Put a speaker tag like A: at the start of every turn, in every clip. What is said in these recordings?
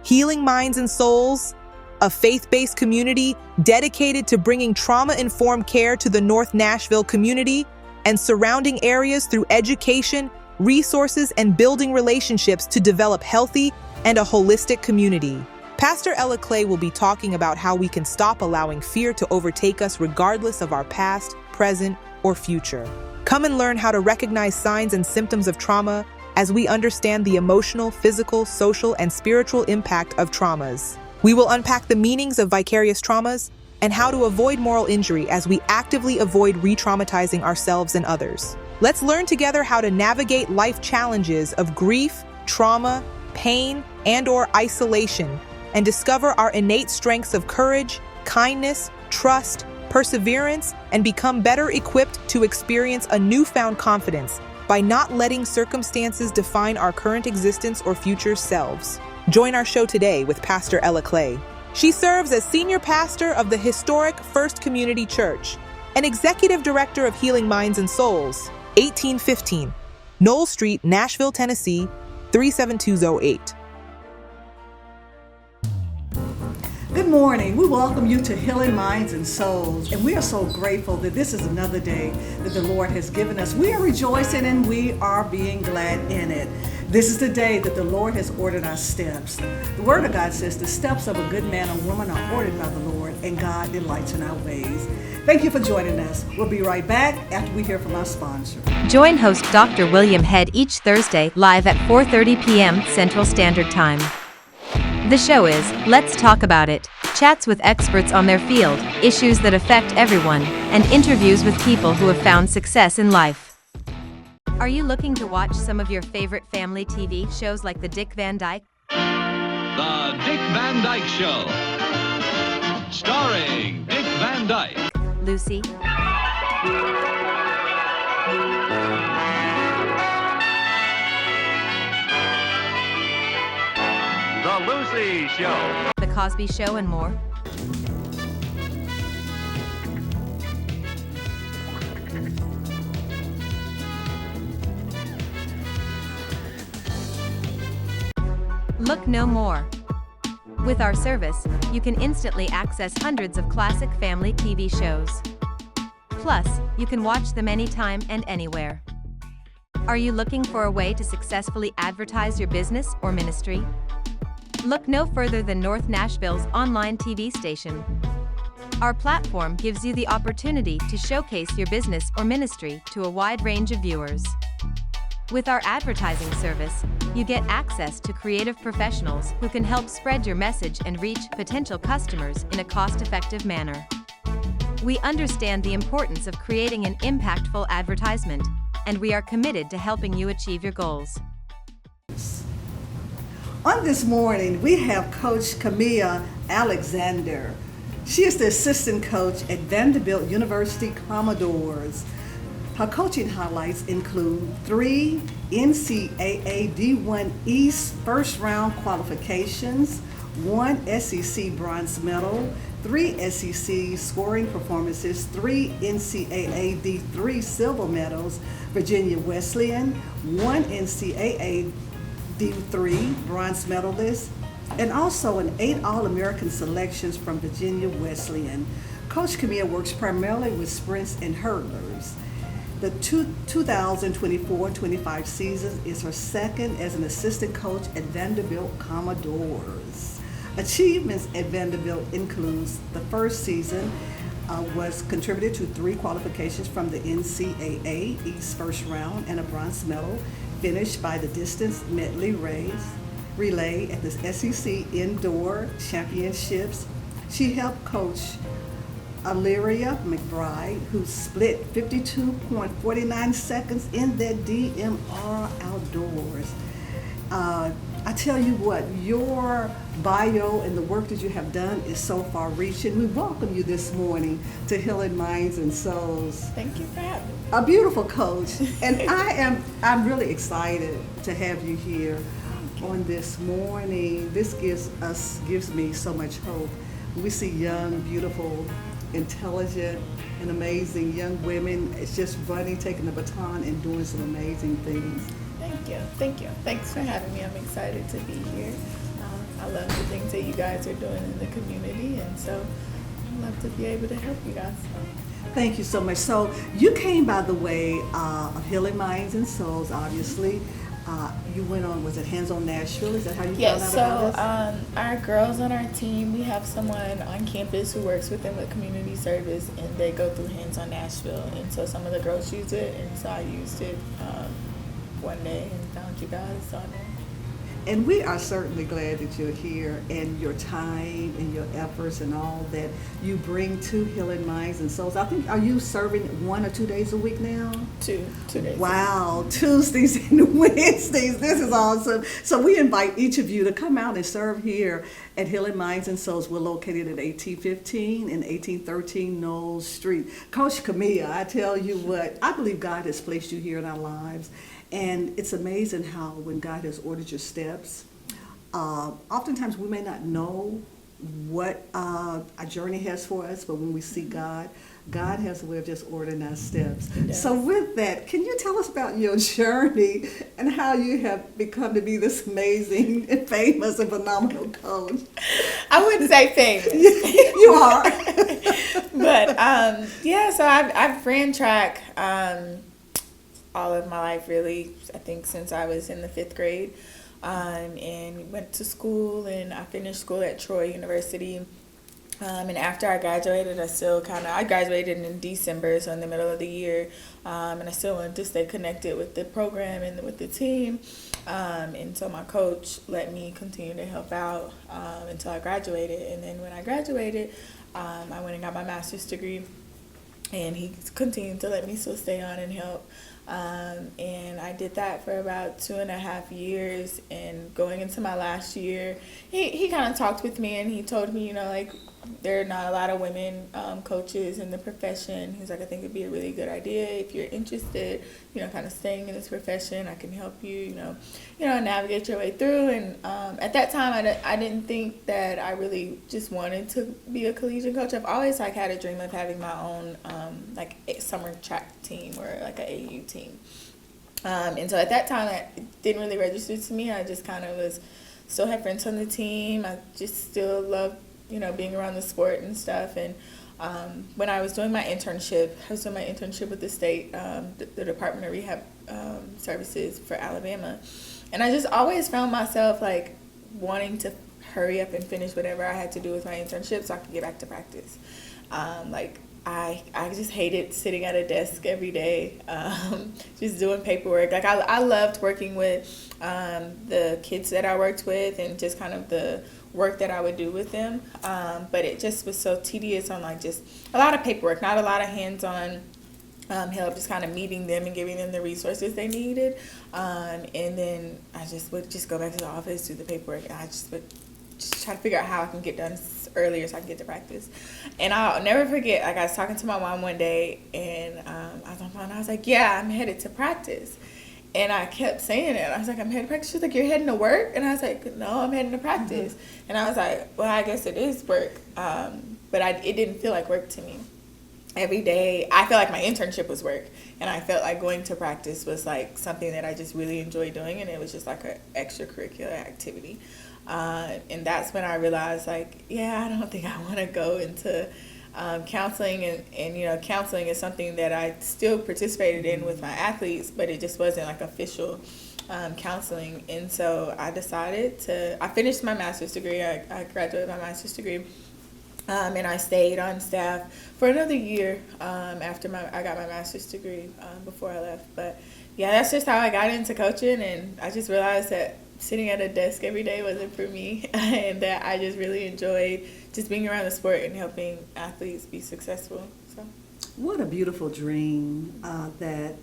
A: Healing Minds and Souls, a faith-based community dedicated to bringing trauma-informed care to the North Nashville community and surrounding areas through education, resources, and building relationships to develop healthy and a holistic community. Pastor Ella Clay will be talking about how we can stop allowing fear to overtake us regardless of our past, present, or future. Come and learn how to recognize signs and symptoms of trauma as we understand the emotional, physical, social, and spiritual impact of traumas. We will unpack the meanings of vicarious traumas and how to avoid moral injury as we actively avoid re-traumatizing ourselves and others. Let's learn together how to navigate life challenges of grief, trauma, pain, and/or isolation, and discover our innate strengths of courage, kindness, trust, perseverance, and become better equipped to experience a newfound confidence by not letting circumstances define our current existence or future selves. Join our show today with Pastor Ella Clay. She serves as senior pastor of the historic First Community Church and executive director of Healing Minds and Souls, 1815 Knoll Street, Nashville, Tennessee, 37208.
B: Good morning. We welcome you to Healing Minds and Souls, and we are so grateful that this is another day that the Lord has given us. We are rejoicing and we are being glad in it. This is the day that the Lord has ordered our steps. The Word of God says the steps of a good man or woman are ordered by the Lord, and God delights in our ways. Thank you for joining us. We'll be right back after we hear from our sponsor.
C: Join host Dr. William Head each Thursday live at 4:30 p.m. Central Standard Time. The show is Let's Talk About It, chats with experts on their field, issues that affect everyone, and interviews with people who have found success in life. Are you looking to watch some of your favorite family TV shows like The Dick Van Dyke?
D: The Dick Van Dyke Show. Starring Dick Van Dyke,
C: Lucy,
D: The Lucy Show,
C: The Cosby Show, and more? Look no more. With our service, you can instantly access hundreds of classic family TV shows. Plus, you can watch them anytime and anywhere. Are you looking for a way to successfully advertise your business or ministry? Look no further than North Nashville's online TV station. Our platform gives you the opportunity to showcase your business or ministry to a wide range of viewers. With our advertising service, you get access to creative professionals who can help spread your message and reach potential customers in a cost-effective manner. We understand the importance of creating an impactful advertisement, and we are committed to helping you achieve your goals.
B: On this morning, we have Coach Camilla Alexander. She is the assistant coach at Vanderbilt University Commodores. Her coaching highlights include 3 NCAA D1 East first round qualifications, 1 SEC bronze medal, 3 SEC scoring performances, 3 NCAA D3 silver medals, Virginia Wesleyan, 1 NCAA D3 bronze medalist, and also an 8 All-American selections from Virginia Wesleyan. Coach Camilla works primarily with sprints and hurdlers. The 2024-25 season is her second as an assistant coach at Vanderbilt Commodores. Achievements at Vanderbilt includes the first season was contributed to 3 qualifications from the NCAA East first round and a bronze medal, finished by the distance medley relay at the SEC Indoor Championships. She helped coach Aleria McBride, who split 52.49 seconds in that DMR outdoors. I tell you what, your bio and the work that you have done is so far-reaching. We welcome you this morning to Healing Minds and Souls.
E: Thank you for having me.
B: A beautiful coach, and I'm really excited to have you here on this morning. This gives me so much hope. We see young, beautiful, intelligent, and amazing young women. It's just running, taking the baton, and doing some amazing things.
E: Thank you. Thanks for having me. I'm excited to be here. I love the things that you guys are doing in the community, and so I'd love to be able to help you guys.
B: Thank you so much. So you came by the way of Healing Minds and Souls, obviously. You went on, was it Hands on Nashville? Is that how you
E: Yes,
B: found
E: so
B: out about this?
E: our girls on our team, we have someone on campus who works with them with community service, and they go through Hands on Nashville. And so some of the girls use it, and so I used it one day and found you guys on there.
B: And we are certainly glad that you're here, and your time and your efforts and all that you bring to Healing Minds and Souls. I think, are you serving 1 or 2 days a week now?
E: Two days.
B: Wow, Tuesdays and Wednesdays. This is awesome. So we invite each of you to come out and serve here at Healing Minds and Souls. We're located at 1815 and 1813 Knowles Street. Coach Camilla, I tell you what, I believe God has placed you here in our lives. And it's amazing how when God has ordered your steps, oftentimes we may not know what a journey has for us, but when we see God, God has a way of just ordering our steps. So with that, can you tell us about your journey and how you have become to be this amazing and famous and phenomenal coach?
E: I wouldn't say famous.
B: You are.
E: But yeah, so I've ran track all of my life, really. I think since I was in the 5th grade, and went to school, and I finished school at Troy University. And after I graduated, I graduated in December, so in the middle of the year, and I still wanted to stay connected with the program and with the team. And so my coach let me continue to help out until I graduated. And then when I graduated, I went and got my master's degree, and he continued to let me still stay on and help. And I did that for about 2.5 years, and going into my last year, he kind of talked with me, and he told me, like, there are not a lot of women coaches in the profession. He's like, I think it'd be a really good idea if you're interested, kind of staying in this profession. I can help you, navigate your way through. And at that time, I didn't think that I really just wanted to be a collegiate coach. I've always had a dream of having my own a summer track team or like an AU team. And so at that time, it didn't really register to me. I just kind of still had friends on the team. I just still loved being around the sport and stuff. And when I was doing my internship, with the state, the Department of Rehab Services for Alabama. And I just always found myself wanting to hurry up and finish whatever I had to do with my internship so I could get back to practice. I just hated sitting at a desk every day, just doing paperwork. I loved working with the kids that I worked with and just kind of the work that I would do with them. But it just was so tedious on just a lot of paperwork, not a lot of hands-on help, just kind of meeting them and giving them the resources they needed. And then I just would just go back to the office, do the paperwork, and I just would just try to figure out how I can get done earlier so I can get to practice. And I'll never forget, I was talking to my mom one day, and I was on the phone, and I was like, yeah, I'm headed to practice. And I kept saying it. I was like, I'm heading to practice. She was like, you're heading to work? And I was like, no, I'm heading to practice. Mm-hmm. And I was like, well, I guess it is work. But it didn't feel like work to me. Every day, I felt like my internship was work. And I felt like going to practice was something that I just really enjoyed doing. And it was just an extracurricular activity. And that's when I realized, I don't think I want to go into counseling, and counseling is something that I still participated in with my athletes, but it just wasn't official counseling. And so I decided I finished my master's degree. I graduated my master's degree, and I stayed on staff for another year after I got my master's degree before I left. But yeah, that's just how I got into coaching, and I just realized that sitting at a desk every day wasn't for me, and that I just really enjoyed just being around the sport and helping athletes be successful. So,
B: what a beautiful dream that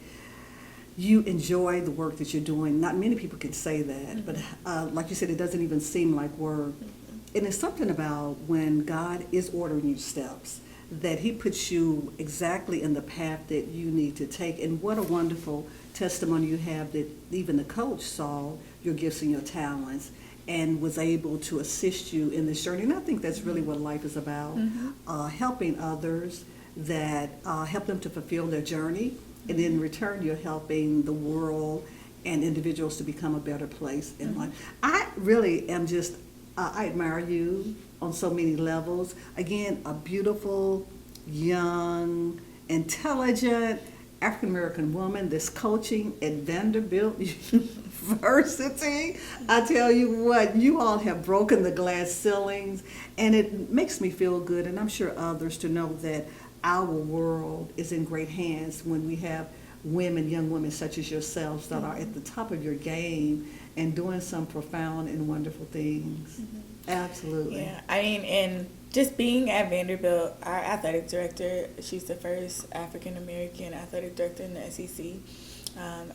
B: you enjoy the work that you're doing. Not many people can say that, mm-hmm. but like you said, it doesn't even seem like work. Mm-hmm. And it's something about when God is ordering your steps, that he puts you exactly in the path that you need to take. And what a wonderful testimony you have that even the coach saw your gifts and your talents and was able to assist you in this journey. And I think that's really what life is about, mm-hmm. Helping others, that help them to fulfill their journey. And in return, you're helping the world and individuals to become a better place in mm-hmm. life. I really am just I admire you on so many levels. Again, a beautiful, young, intelligent African American woman that's coaching at Vanderbilt University. I tell you what, you all have broken the glass ceilings, and it makes me feel good, and I'm sure others, to know that our world is in great hands when we have women, young women such as yourselves, that are at the top of your game and doing some profound and wonderful things. Absolutely.
E: Yeah, I mean, and just being at Vanderbilt, our athletic director, she's the first African American athletic director in the SEC.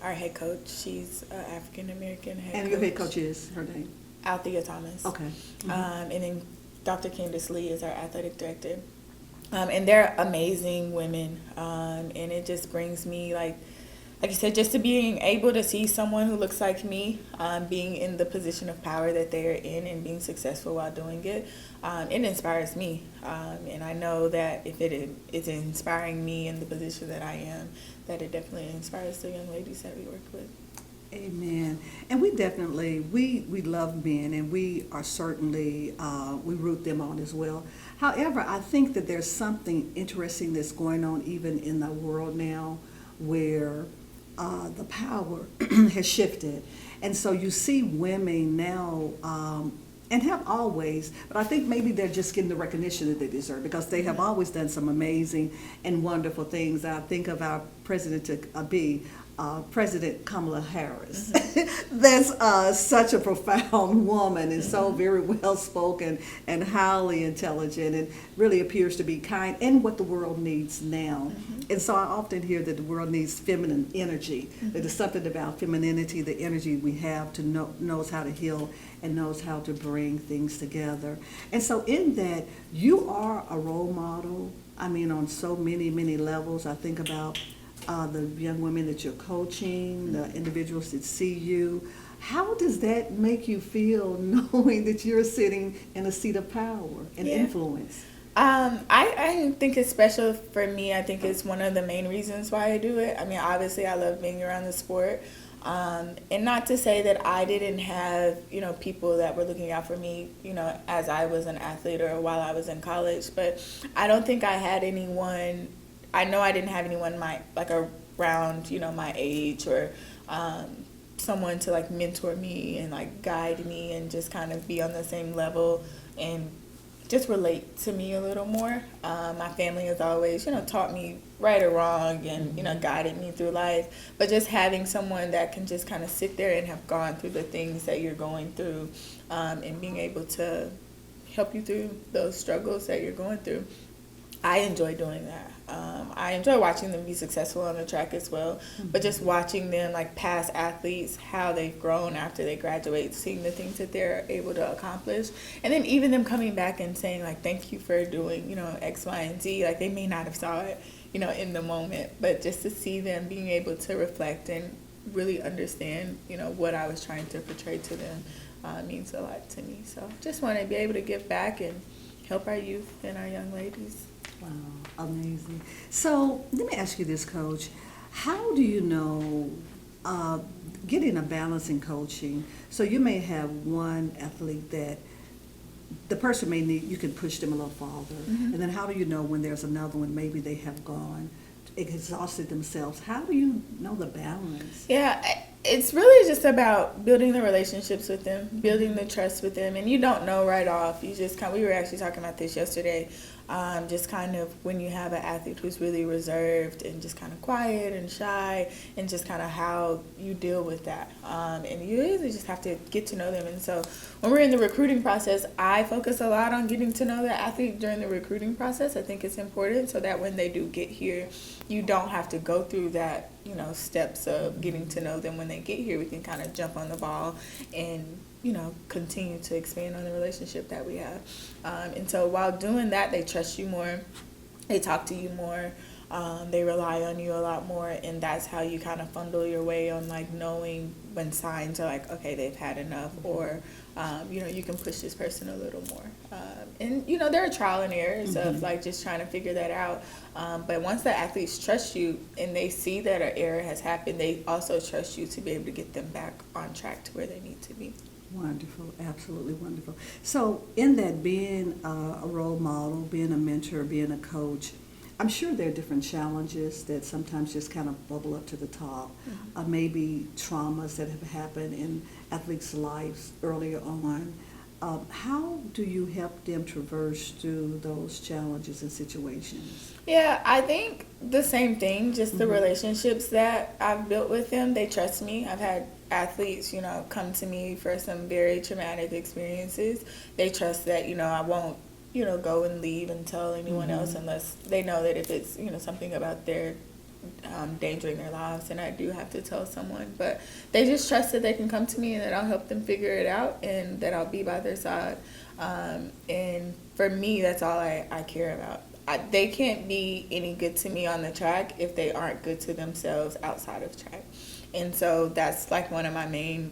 E: Our head coach, she's African American head coach.
B: And your head coach is, her name?
E: Althea Thomas.
B: Okay.
E: And then Dr. Candace Lee is our athletic director. And they're amazing women. And it just brings me, like you said, just to being able to see someone who looks like me, being in the position of power that they are in and being successful while doing it, it inspires me. And I know that if it is inspiring me in the position that I am, that it definitely inspires the young ladies that we work with.
B: Amen. And we definitely, we love men, and we are certainly, we root them on as well. However, I think that there's something interesting that's going on even in the world now, where the power has shifted. And so you see women now, and have always, but I think maybe they're just getting the recognition that they deserve, because they have always done some amazing and wonderful things. I think of our president to be President Kamala Harris. That's such a profound woman, and so very well spoken and highly intelligent, and really appears to be kind, and what the world needs now. And so I often hear that the world needs feminine energy. That there's something about femininity, the energy we have to knows how to heal and knows how to bring things together. And so in that, you are a role model, I mean, on so many, many levels. I think about the young women that you're coaching, the individuals that see you. How does that make you feel, knowing that you're sitting in a seat of power and influence?
E: I think it's special for me. I think it's one of the main reasons why I do it. I mean, obviously I love being around the sport. And not to say that I didn't have, people that were looking out for me, as I was an athlete or while I was in college, but I don't think I had anyone. I know I didn't have anyone around, my age, or someone to mentor me and guide me and just kind of be on the same level and just relate to me a little more. My family has always, taught me right or wrong and, guided me through life. But just having someone that can just kind of sit there and have gone through the things that you're going through, and being able to help you through those struggles that you're going through, I enjoy doing that. I enjoy watching them be successful on the track as well, but just watching them, past athletes, how they've grown after they graduate, seeing the things that they're able to accomplish, and then even them coming back and saying, thank you for doing, X, Y, and Z. They may not have saw it, in the moment, but just to see them being able to reflect and really understand, what I was trying to portray to them means a lot to me. So just want to be able to give back and help our youth and our young ladies.
B: Wow, amazing. So let me ask you this, Coach. How do you know getting a balance in coaching? So you may have one athlete that the person may need, you can push them a little farther. And then how do you know when there's another one, maybe they have gone, exhausted themselves? How do you know the balance?
E: Yeah, it's really just about building the relationships with them, building the trust with them, and you don't know right off. You just we were actually talking about this yesterday, just kind of when you have an athlete who's really reserved and just kind of quiet and shy, and just kind of how you deal with that. And you really just have to get to know them. And so when we're in the recruiting process, I focus a lot on getting to know the athlete during the recruiting process. I think it's important so that when they do get here, you don't have to go through that, steps of getting to know them when they get here. We can kind of jump on the ball and, continue to expand on the relationship that we have. And so while doing that, they trust you more, they talk to you more, They rely on you a lot more, and that's how you kind of fumble your way on like knowing when signs are like, okay, they've had enough, or you can push this person a little more. And there are trial and errors of like just trying to figure that out. But once the athletes trust you and they see that an error has happened, they also trust you to be able to get them back on track to where they need to be.
B: Wonderful, absolutely wonderful. So in that, being a role model, being a mentor, being a coach, I'm sure there are different challenges that sometimes just kind of bubble up to the top. Maybe traumas that have happened in athletes' lives earlier on. How do you help them traverse through those challenges and situations?
E: Yeah, I think the same thing, just the relationships that I've built with them. They trust me. I've had athletes, come to me for some very traumatic experiences. They trust that, I won't, go and leave and tell anyone else unless they know that if it's, something about their endangering their lives, and I do have to tell someone. But they just trust that they can come to me and that I'll help them figure it out and that I'll be by their side. And for me, that's all I care about. They can't be any good to me on the track if they aren't good to themselves outside of track. And so that's like one of my main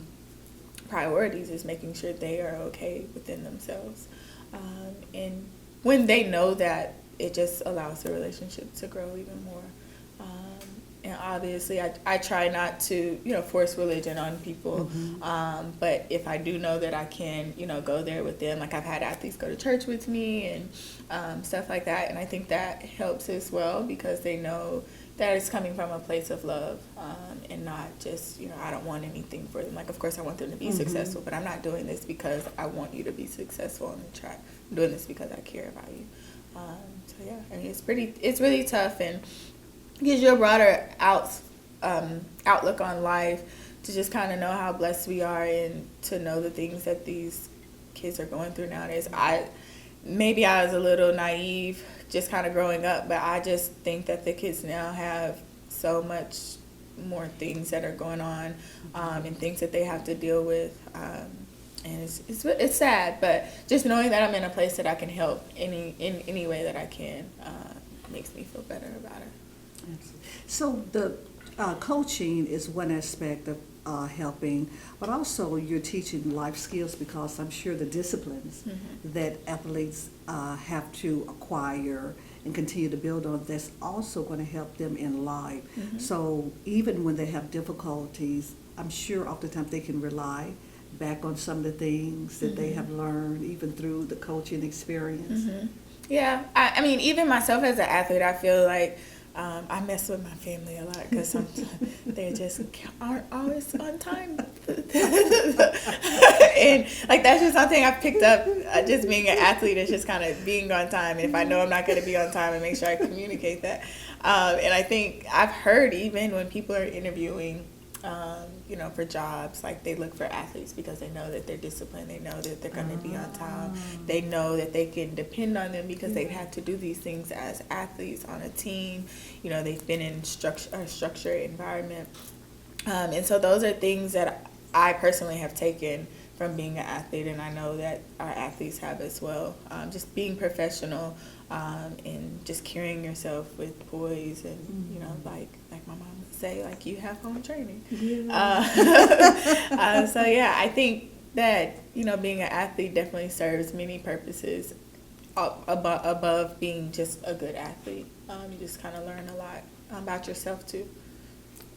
E: priorities, is making sure they are okay within themselves. And when they know that, it just allows the relationship to grow even more. And obviously, I try not to, force religion on people. But if I do know that I can, go there with them, like I've had athletes go to church with me and stuff like that. And I think that helps as well, because they know that it's coming from a place of love, and not just, I don't want anything for them. Like, of course, I want them to be successful, but I'm not doing this because I want you to be successful on the track. I'm doing this because I care about you. So yeah, I mean, it's really tough, and gives you a broader outlook on life, to just kind of know how blessed we are and to know the things that these kids are going through nowadays. Maybe I was a little naive just kind of growing up, but I just think that the kids now have so much more things that are going on, and things that they have to deal with. And it's sad, but just knowing that I'm in a place that I can help in any way that I can makes me feel better about it.
B: Absolutely. So the coaching is one aspect of helping, but also you're teaching life skills, because I'm sure the disciplines that athletes have to acquire and continue to build on, that's also going to help them in life. So even when they have difficulties, I'm sure oftentimes they can rely back on some of the things that they have learned, even through the coaching experience.
E: Yeah, I mean, even myself as an athlete, I feel like I mess with my family a lot, because they just aren't always on time. And like, that's just something I've picked up, just being an athlete, is just kind of being on time. And if I know I'm not going to be on time, I make sure I communicate that. And I think I've heard, even when people are interviewing, for jobs, like they look for athletes because they know that they're disciplined, they know that they're going to be on time, they know that they can depend on them because they've had to do these things as athletes on a team. They've been in a structured environment. And so those are things that I personally have taken from being an athlete, and I know that our athletes have as well. Just being professional, and just carrying yourself with poise, and like my mom would say, like, you have home training. So yeah, I think that being an athlete definitely serves many purposes above being just a good athlete. You just kind of learn a lot about yourself too.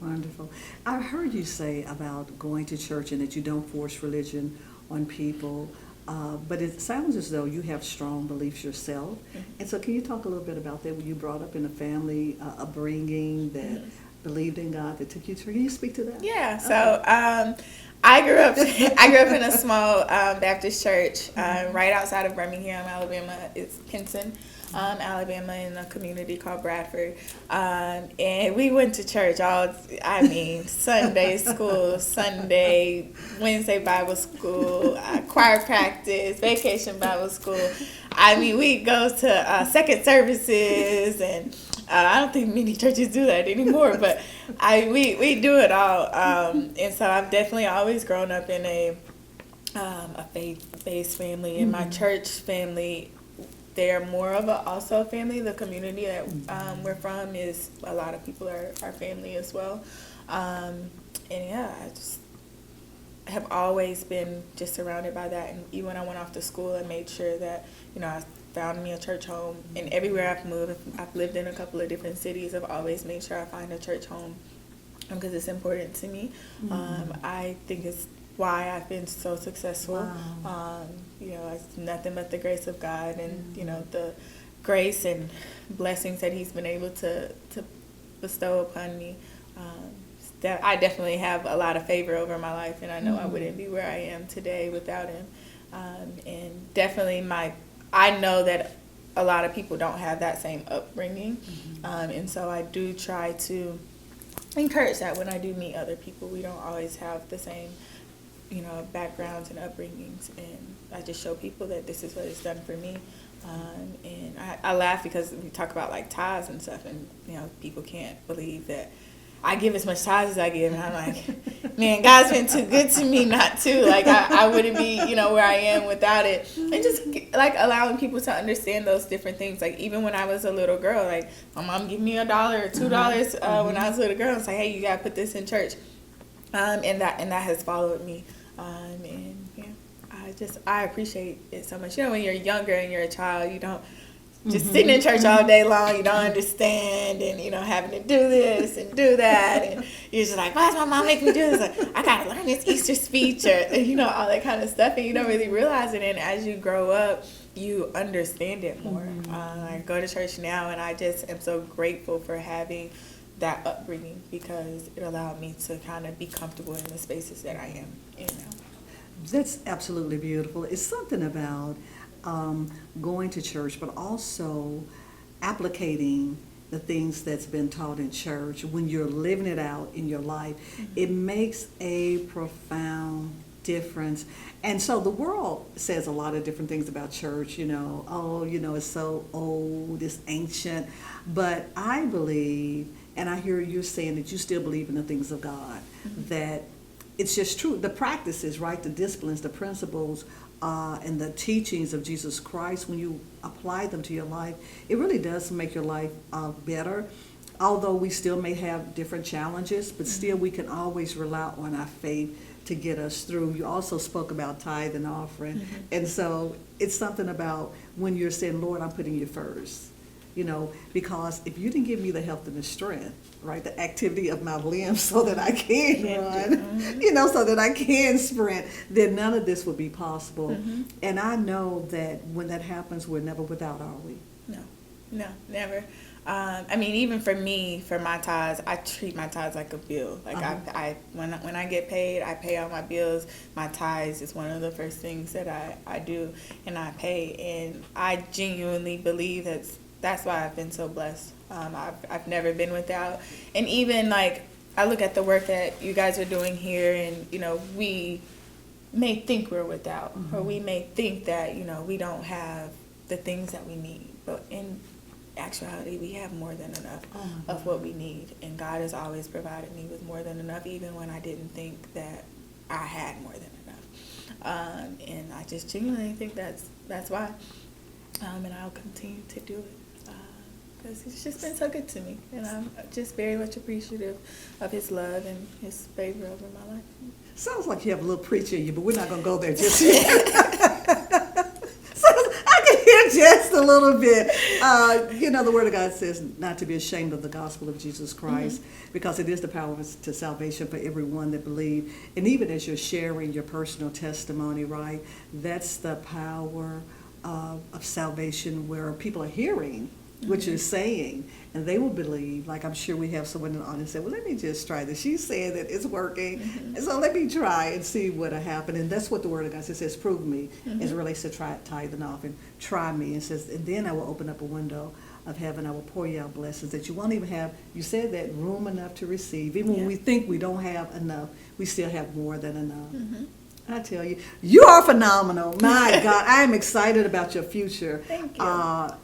B: Wonderful. I heard you say about going to church and that you don't force religion on people, but it sounds as though you have strong beliefs yourself. And so can you talk a little bit about that? When you brought up in a family upbringing that believed in God, that took you to church. Can you speak to that?
E: Yeah, so I grew up in a small Baptist church right outside of Birmingham, Alabama. It's Pinson, Alabama, in a community called Bradford. And we went to church Sunday school, Wednesday Bible school, choir practice, vacation Bible school. We'd go to second services, and I don't think many churches do that anymore, but we do it all. And so I've definitely always grown up in a faith-based family, and my church family, they're more of a also family. The community that we're from is a lot of people are family as well. And yeah, I just have always been just surrounded by that. And even when I went off to school, I made sure that, I found me a church home. And everywhere I've moved, I've lived in a couple of different cities, I've always made sure I find a church home because it's important to me. I think it's why I've been so successful.
B: Wow.
E: It's nothing but the grace of God and, the grace and blessings that he's been able to bestow upon me. That I definitely have a lot of favor over my life, and I know I wouldn't be where I am today without him. And definitely I know that a lot of people don't have that same upbringing. And so I do try to encourage that when I do meet other people. We don't always have the same, backgrounds and upbringings. And I just show people that this is what it's done for me. And I laugh because we talk about like tithes and stuff, and, people can't believe that I give as much tithes as I give, and I'm like, man, God's been too good to me not to. Like, I wouldn't be, where I am without it. And just, like, allowing people to understand those different things. Like, even when I was a little girl, like, my mom gave me $1 or $2 when I was a little girl. It's like, hey, you got to put this in church. And that has followed me. And, yeah, I appreciate it so much. When you're younger and you're a child, you don't just sitting in church all day long, you don't understand, and having to do this and do that, and you're just like, why is my mom making me do this? Like, I gotta learn this Easter speech, or all that kind of stuff, and you don't really realize it. And as you grow up, you understand it more. I go to church now, and I just am so grateful for having that upbringing because it allowed me to kind of be comfortable in the spaces that I am in now.
B: That's absolutely beautiful. It's something about going to church, but also applicating the things that's been taught in church. When you're living it out in your life, it makes a profound difference. And so the world says a lot of different things about church, it's so old, it's ancient. But I believe, and I hear you saying that you still believe in the things of God, that it's just true. The practices, right, the disciplines, the principles, and the teachings of Jesus Christ, when you apply them to your life, it really does make your life better. Although we still may have different challenges, but still we can always rely on our faith to get us through. You also spoke about tithe and offering. And so it's something about when you're saying, Lord, I'm putting you first. Because if you didn't give me the health and the strength, right, the activity of my limbs so that I can run, so that I can sprint, then none of this would be possible. And I know that when that happens, we're never without, are we?
E: No, never. Even for me, for my tithes, I treat my tithes like a bill. Like when I get paid, I pay all my bills. My tithes is one of the first things that I do, and I pay. And I genuinely believe that's why I've been so blessed. I've never been without. And even like I look at the work that you guys are doing here, and we may think we're without, or we may think that we don't have the things that we need, but in actuality we have more than enough of what we need. And God has always provided me with more than enough, even when I didn't think that I had more than enough. And I just genuinely think that's why. And I'll continue to do it. Because he's just been so good to me, and I'm just very much appreciative of his love and his favor over my life.
B: Sounds like you have a little preacher in you, but we're not going to go there just yet. So I can hear just a little bit. The Word of God says not to be ashamed of the gospel of Jesus Christ, because it is the power to salvation for everyone that believes. And even as you're sharing your personal testimony, right, that's the power of salvation, where people are hearing what you're saying, and they will believe. Like, I'm sure we have someone in the audience say, well, let me just try this. She's saying that it's working, and so let me try and see what'll happen. And that's what the Word of God says, prove me, as it relates to tithe and offering. Try me, and says, and then I will open up a window of heaven. I will pour you out blessings that you won't even have, you said that, room enough to receive. Even when we think we don't have enough, we still have more than enough. I tell you, you are phenomenal. My God, I am excited about your future.
E: Thank you.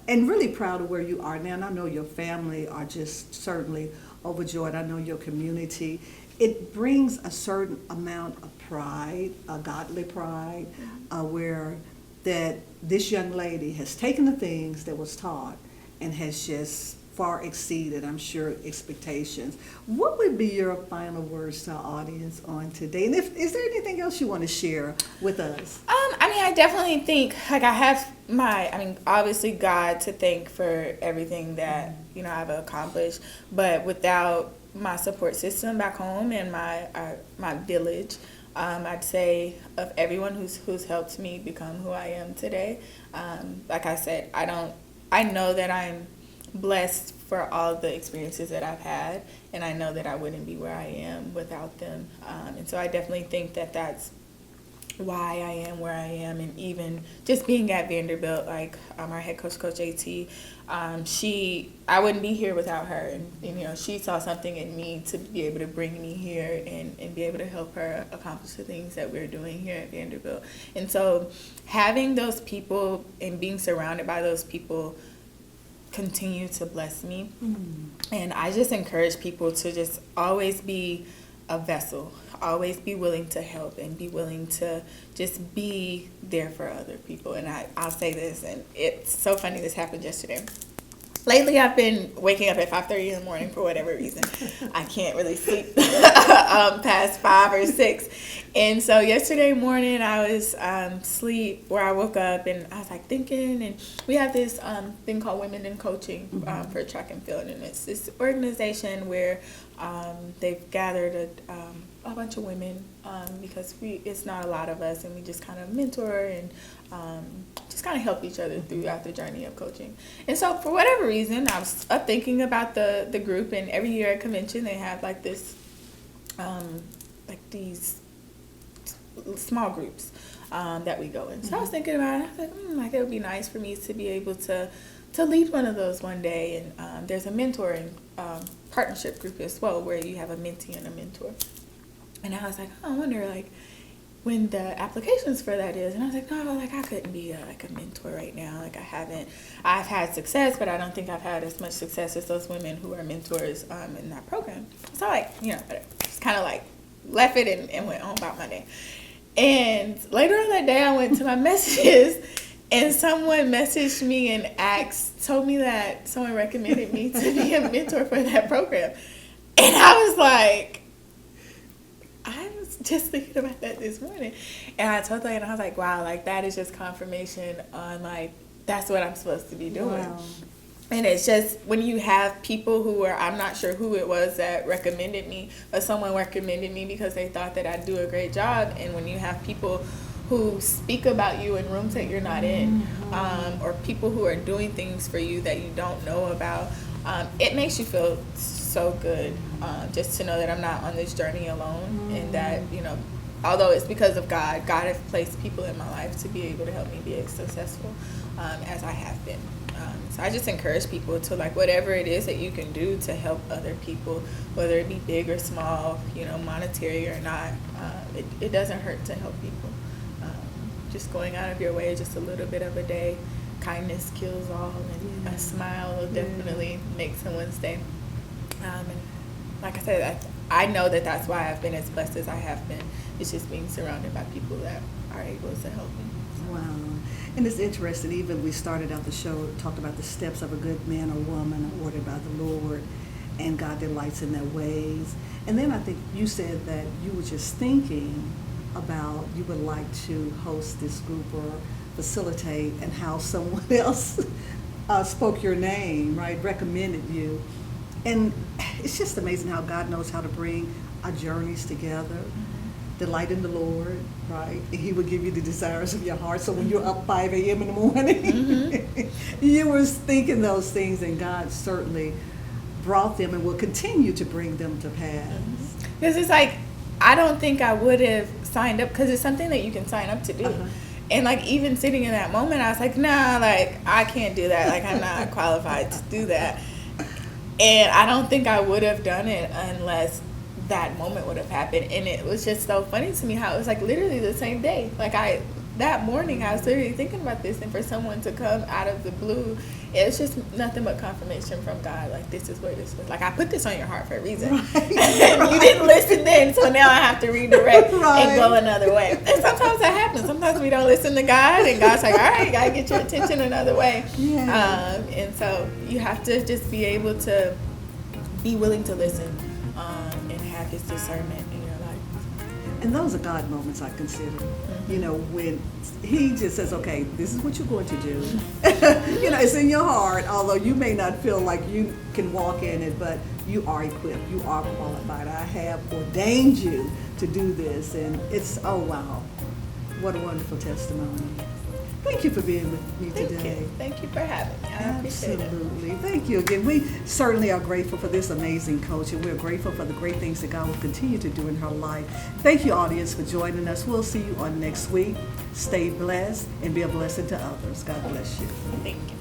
B: And really proud of where you are now. And I know your family are just certainly overjoyed. I know your community. It brings a certain amount of pride, a godly pride, where that this young lady has taken the things that was taught and has just far exceeded, I'm sure, expectations. What would be your final words to our audience on today? And is there anything else you want to share with us?
E: I mean, I definitely think, like, I have obviously God to thank for everything that, I've accomplished, but without my support system back home and my village, I'd say of everyone who's helped me become who I am today. Like I said, I know that I'm blessed for all the experiences that I've had, and I know that I wouldn't be where I am without them. And so I definitely think that that's why I am where I am. And even just being at Vanderbilt, like our head coach, Coach AT, I wouldn't be here without her. And she saw something in me to be able to bring me here and be able to help her accomplish the things that we're doing here at Vanderbilt. And so having those people and being surrounded by those people continue to bless me. And I just encourage people to just always be a vessel, always be willing to help and be willing to just be there for other people. And I'll say this, and it's so funny, this happened yesterday. Lately, I've been waking up at 5:30 in the morning for whatever reason. I can't really sleep past 5 or 6. And so yesterday morning, I was asleep where I woke up and I was like thinking, and we have this thing called Women in Coaching for track and field. And it's this organization where they've gathered a bunch of women because it's not a lot of us, and we just kind of mentor and just kind of help each other throughout the journey of coaching. And so for whatever reason, I was up thinking about the group, and every year at convention they have like this like these small groups that we go in. So I was thinking about it. I was like, like it would be nice for me to be able to lead one of those one day. And there's a mentoring partnership group as well, where you have a mentee and a mentor. And I was like, I wonder like when the applications for that is. And I was like, no, like I couldn't be a mentor right now. Like I've had success, but I don't think I've had as much success as those women who are mentors in that program. So just kind of like left it and went on about my day. And later on that day, I went to my messages, and someone messaged me and told me that someone recommended me to be a mentor for that program. And I was like, I was just thinking about that this morning. And I told her, and I was like, wow, like that is just confirmation on like, that's what I'm supposed to be doing. Wow. And it's just when you have people who I'm not sure who it was that recommended me, but someone recommended me because they thought that I'd do a great job. And when you have people who speak about you in rooms that you're not in, or people who are doing things for you that you don't know about, it makes you feel so good just to know that I'm not on this journey alone, and that, although it's because of God has placed people in my life to be able to help me be as successful as I have been. So I just encourage people to, like, whatever it is that you can do to help other people, whether it be big or small, monetary or not, it doesn't hurt to help people. Just going out of your way just a little bit of a day, kindness kills all, and a smile will definitely make someone's day. And like I said, I know that that's why I've been as blessed as I have been. It's just being surrounded by people that are able to help me.
B: Wow. And it's interesting, even we started out the show, talked about the steps of a good man or woman are ordered by the Lord, and God delights in their ways. And then I think you said that you were just thinking about you would like to host this group or facilitate, and how someone else spoke your name, right, recommended you. And it's just amazing how God knows how to bring our journeys together. Delight in the Lord, right? And He will give you the desires of your heart. So when you're up 5 a.m. in the morning, you were thinking those things, and God certainly brought them and will continue to bring them to pass.
E: Because it's like, I don't think I would have signed up, because it's something that you can sign up to do. And like, even sitting in that moment, I was like, nah, like I can't do that. Like I'm not qualified to do that. And I don't think I would have done it unless that moment would have happened. And it was just so funny to me how it was like literally the same day. Like I that morning I was literally thinking about this, and for someone to come out of the blue, it's just nothing but confirmation from God. Like, this is where this was. Like, I put this on your heart for a reason. Right. And you didn't listen then, so now I have to redirect and go another way. And sometimes that happens. Sometimes we don't listen to God, and God's like, all right, you got to get your attention another way.
B: Yeah.
E: And so you have to just be able to be willing to listen and have his discernment in your life.
B: And those are God moments, I consider. You know, when he just says, okay, this is what you're going to do. You know, it's in your heart, although you may not feel like you can walk in it, but you are equipped, you are qualified. I have ordained you to do this. And it's, oh, wow, what a wonderful testimony. Thank you for being with me today.
E: Thank you for having me. I appreciate it.
B: Absolutely. Thank you again. We certainly are grateful for this amazing coach, and we're grateful for the great things that God will continue to do in her life. Thank you, audience, for joining us. We'll see you on next week. Stay blessed and be a blessing to others. God bless you.
E: Thank you.